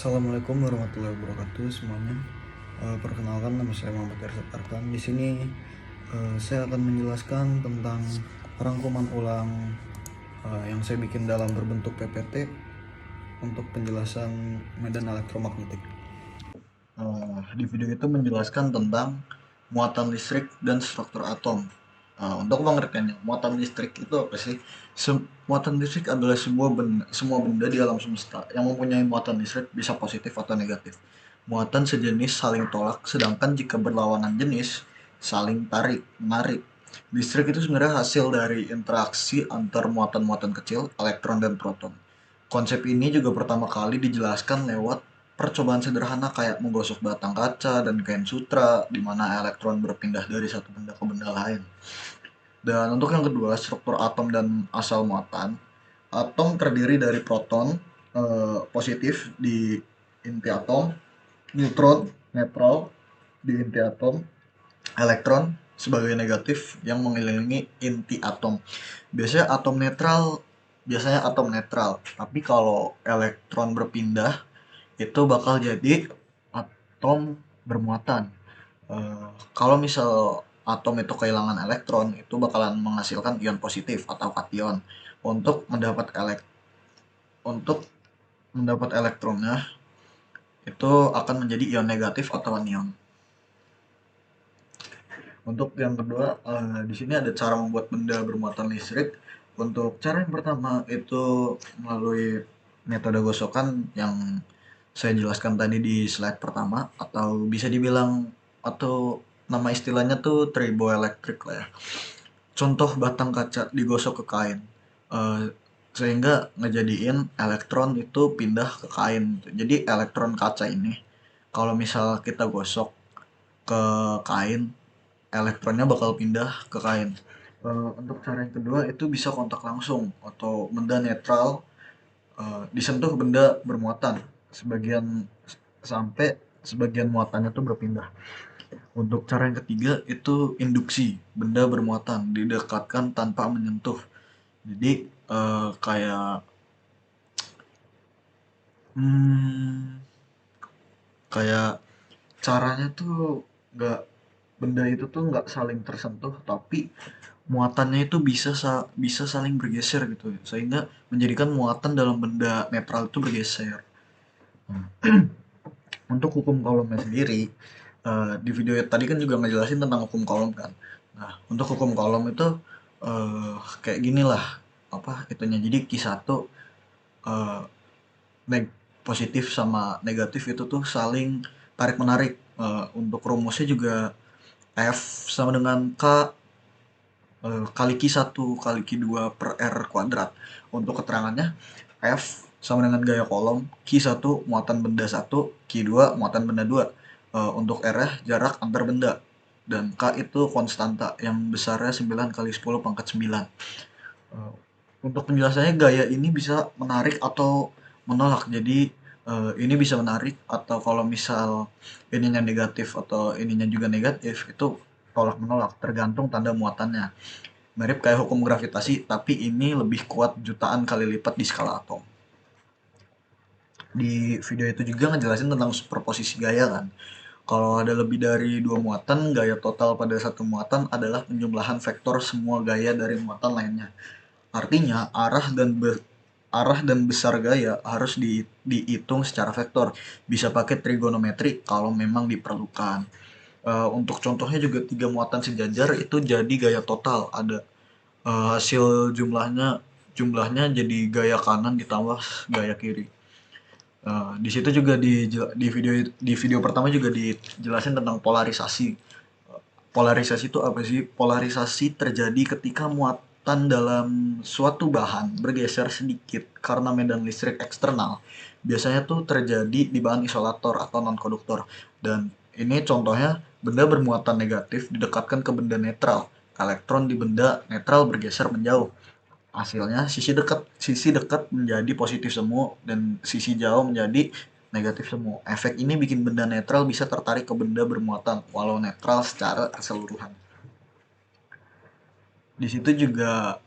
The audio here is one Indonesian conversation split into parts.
Assalamualaikum warahmatullahi wabarakatuh semuanya. Perkenalkan, nama saya Muhammad Ersat Arkan. Di sini saya akan menjelaskan tentang rangkuman ulang yang saya bikin dalam berbentuk PPT untuk penjelasan medan elektromagnetik. Di video itu menjelaskan tentang muatan listrik dan struktur atom. Untuk pengertiannya, muatan listrik itu apa sih? Muatan listrik adalah semua benda di alam semesta yang mempunyai muatan listrik, bisa positif atau negatif. Muatan sejenis saling tolak, sedangkan jika berlawanan jenis saling menarik. Listrik itu sebenarnya hasil dari interaksi antar muatan-muatan kecil, elektron dan proton. Konsep ini juga pertama kali dijelaskan lewat percobaan sederhana kayak menggosok batang kaca dan kain sutra, di mana elektron berpindah dari satu benda ke benda lain. Dan untuk yang kedua, struktur atom dan asal muatan. Atom terdiri dari proton positif di inti atom, neutron netral di inti atom, elektron sebagai negatif yang mengelilingi inti atom. Biasanya atom netral, tapi kalau elektron berpindah itu bakal jadi atom bermuatan. Kalau misal atom itu kehilangan elektron, itu bakalan menghasilkan ion positif atau kation. Untuk mendapat untuk mendapat elektronnya itu akan menjadi ion negatif atau anion. Untuk yang kedua, di sini ada cara membuat benda bermuatan listrik. Untuk cara yang pertama itu melalui metode gosokan yang saya jelaskan tadi di slide pertama, atau bisa dibilang, atau nama istilahnya tuh triboelektrik lah ya. Contoh batang kaca digosok ke kain, sehingga ngejadiin elektron itu pindah ke kain. Jadi elektron kaca ini kalau misal kita gosok ke kain, elektronnya bakal pindah ke kain. Untuk cara yang kedua itu bisa kontak langsung atau benda netral disentuh benda bermuatan sebagian sampai sebagian muatannya tuh berpindah. Untuk cara yang ketiga itu induksi, benda bermuatan didekatkan tanpa menyentuh. Jadi kayak hmm, kayak caranya tuh nggak benda itu tuh nggak saling tersentuh, tapi muatannya itu bisa saling bergeser gitu ya, sehingga menjadikan muatan dalam benda netral itu bergeser. Untuk hukum Coulombnya sendiri, di video tadi kan juga ngejelasin tentang hukum Coulomb kan. Nah, untuk hukum Coulomb itu kayak gini lah apa itunya. Jadi Q1 eh, positif sama negatif itu tuh saling tarik menarik. Untuk rumusnya juga F sama dengan K kali Q1 kali Q2 per R kuadrat. Untuk keterangannya, F sama dengan gaya kolom, Q1 muatan benda 1, Q2 muatan benda 2. Untuk R jarak antar benda. Dan K itu konstanta yang besarnya 9 kali 10 pangkat 9. Untuk penjelasannya, gaya ini bisa menarik atau menolak. Jadi ini bisa menarik, atau kalau misal ininya negatif atau ininya juga negatif, itu tolak menolak tergantung tanda muatannya. Mirip kayak hukum gravitasi, tapi ini lebih kuat jutaan kali lipat di skala atom. Di video itu juga ngejelasin tentang superposisi gaya kan. Kalau ada lebih dari dua muatan, gaya total pada satu muatan adalah penjumlahan vektor semua gaya dari muatan lainnya. Artinya arah dan besar gaya harus dihitung secara vektor. Bisa pakai trigonometri kalau memang diperlukan. Untuk contohnya juga tiga muatan sejajar itu jadi gaya total. Ada hasil jumlahnya jadi gaya kanan ditambah gaya kiri. Di situ juga di video pertama juga dijelasin tentang polarisasi. Polarisasi itu apa sih? Polarisasi terjadi ketika muatan dalam suatu bahan bergeser sedikit karena medan listrik eksternal. Biasanya tuh terjadi di bahan isolator atau non-konduktor. Dan ini contohnya benda bermuatan negatif didekatkan ke benda netral. Elektron di benda netral bergeser menjauh. Hasilnya sisi dekat menjadi positif semu dan sisi jauh menjadi negatif semu. Efek ini bikin benda netral bisa tertarik ke benda bermuatan walau netral secara keseluruhan. Di situ juga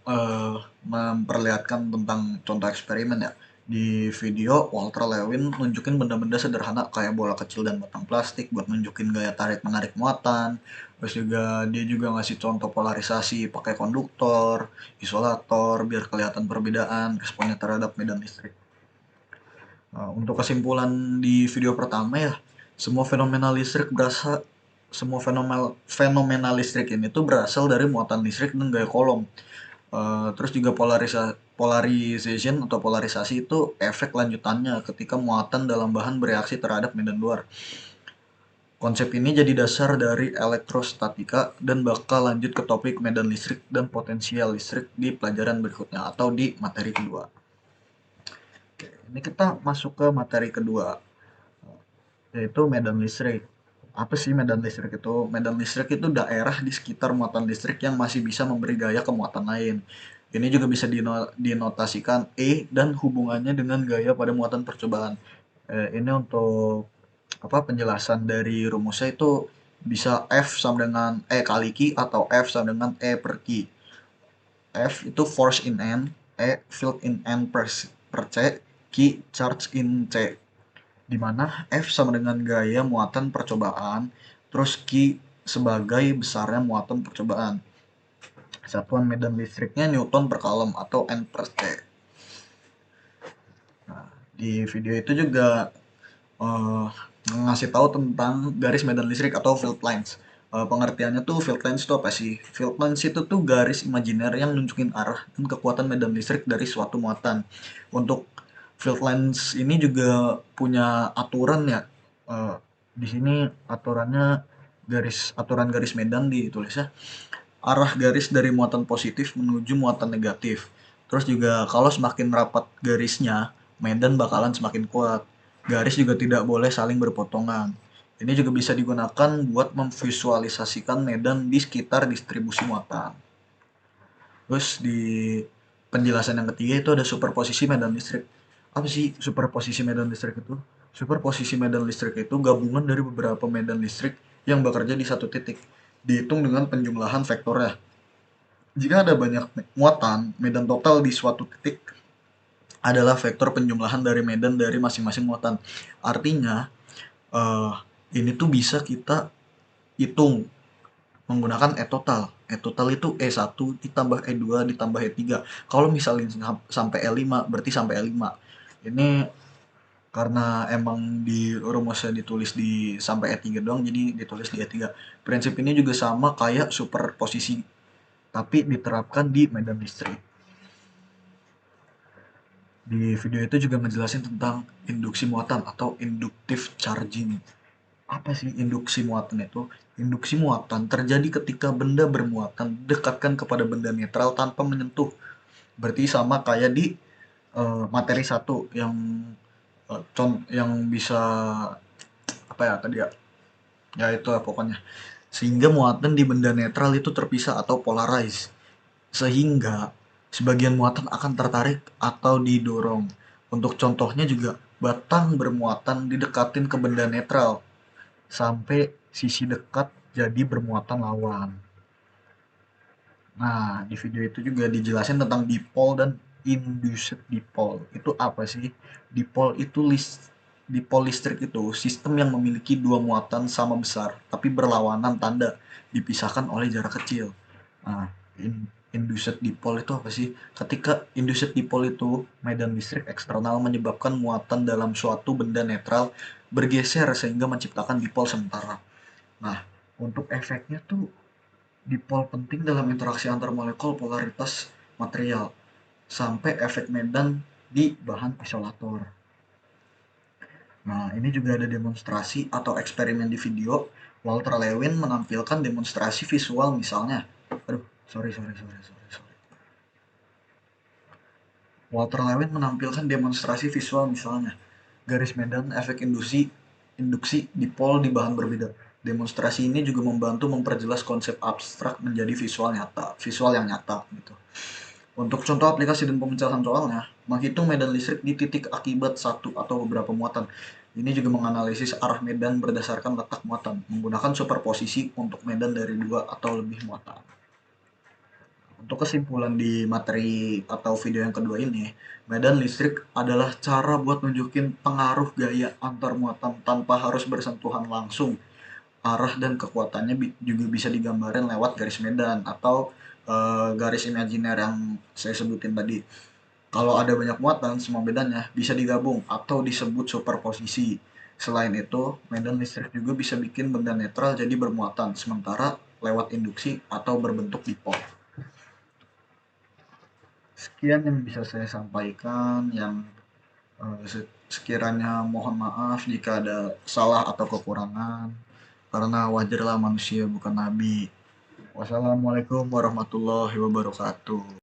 memperlihatkan tentang contoh eksperimen ya. Di video, Walter Lewin nunjukin benda-benda sederhana kayak bola kecil dan batang plastik buat nunjukin gaya tarik-menarik muatan. Terus juga dia juga ngasih contoh polarisasi pakai konduktor, isolator, biar kelihatan perbedaan responnya terhadap medan listrik. Untuk kesimpulan di video pertama ya, semua fenomena listrik berasal semua fenomena listrik ini tuh berasal dari muatan listrik dan gaya Coulomb. Terus juga polarization atau polarisasi itu efek lanjutannya ketika muatan dalam bahan bereaksi terhadap medan luar. Konsep ini jadi dasar dari elektrostatika dan bakal lanjut ke topik medan listrik dan potensial listrik di pelajaran berikutnya atau di materi kedua. Oke, ini kita masuk ke materi kedua, yaitu medan listrik. Apa sih medan listrik itu? Medan listrik itu daerah di sekitar muatan listrik yang masih bisa memberi gaya ke muatan lain. Ini juga bisa dinotasikan E dan hubungannya dengan gaya pada muatan percobaan. Ini untuk penjelasan dari rumusnya itu bisa F sama dengan E kali Q atau F sama dengan E per Q. F itu force in N, E field in N per C, Q charge in C. Di mana F sama dengan gaya muatan percobaan, terus Q sebagai besarnya muatan percobaan. Satuan medan listriknya Newton per Coulomb atau N per C. Nah, di video itu juga ngasih tahu tentang garis medan listrik atau field lines. Pengertiannya tuh field lines itu apa sih? Field lines itu tuh garis imajiner yang nunjukin arah dan kekuatan medan listrik dari suatu muatan. Untuk field lines ini juga punya aturan ya. Di sini aturan garis medan ditulisnya arah garis dari muatan positif menuju muatan negatif. Terus juga kalau semakin rapat garisnya, medan bakalan semakin kuat. Garis juga tidak boleh saling berpotongan. Ini juga bisa digunakan buat memvisualisasikan medan di sekitar distribusi muatan. Terus di penjelasan yang ketiga itu ada superposisi medan listrik. Apa sih superposisi medan listrik itu? Superposisi medan listrik itu gabungan dari beberapa medan listrik yang bekerja di satu titik. Dihitung dengan penjumlahan vektornya. Jika ada banyak muatan, medan total di suatu titik adalah vektor penjumlahan dari medan dari masing-masing muatan. Artinya, eh, ini tuh bisa kita hitung menggunakan E total. E total itu E1 ditambah E2 ditambah E3. Kalau misalnya sampai E5, berarti sampai E5. Ini karena emang di rumusnya ditulis di sampai E3 doang, jadi ditulis di E3. Prinsip ini juga sama kayak superposisi, tapi diterapkan di medan listrik. Di video itu juga ngejelasin tentang induksi muatan atau inductive charging. Apa sih induksi muatan itu? Induksi muatan terjadi ketika benda bermuatan dekatkan kepada benda netral tanpa menyentuh. Berarti sama kayak di materi satu yang yang bisa apa ya tadi ya? Ya itu lah pokoknya. Sehingga muatan di benda netral itu terpisah atau polarized. Sehingga sebagian muatan akan tertarik atau didorong. Untuk contohnya juga batang bermuatan didekatin ke benda netral sampai sisi dekat jadi bermuatan lawan. Nah, di video itu juga dijelasin tentang dipole dan induced dipole. Itu apa sih? Dipole listrik itu sistem yang memiliki dua muatan sama besar tapi berlawanan tanda, dipisahkan oleh jarak kecil. Nah, induced dipole itu apa sih? Ketika induced dipole itu medan listrik eksternal menyebabkan muatan dalam suatu benda netral bergeser sehingga menciptakan dipole sementara. Nah, untuk efeknya tuh dipol penting dalam interaksi antar molekul polaritas material sampai efek medan di bahan isolator. Nah, ini juga ada demonstrasi atau eksperimen di video. Walter Lewin menampilkan demonstrasi visual misalnya. Aduh, sorry. Walter Lewin menampilkan demonstrasi visual misalnya. Garis medan efek induksi dipol di bahan berbeda. Demonstrasi ini juga membantu memperjelas konsep abstrak menjadi visual yang nyata gitu. Untuk contoh aplikasi dan pemecahan soalnya, menghitung medan listrik di titik akibat satu atau beberapa muatan. Ini juga menganalisis arah medan berdasarkan letak muatan, menggunakan superposisi untuk medan dari dua atau lebih muatan. Untuk kesimpulan di materi atau video yang kedua ini, medan listrik adalah cara buat nunjukin pengaruh gaya antar muatan tanpa harus bersentuhan langsung. Arah dan kekuatannya juga bisa digambarin lewat garis medan atau garis imajiner yang saya sebutin tadi. Kalau ada banyak muatan, semua medannya bisa digabung atau disebut superposisi. Selain itu, medan listrik juga bisa bikin benda netral jadi bermuatan, sementara lewat induksi atau berbentuk dipol. Sekian yang bisa saya sampaikan, yang sekiranya mohon maaf jika ada salah atau kekurangan, karena wajarlah manusia bukan nabi. Wassalamualaikum warahmatullahi wabarakatuh.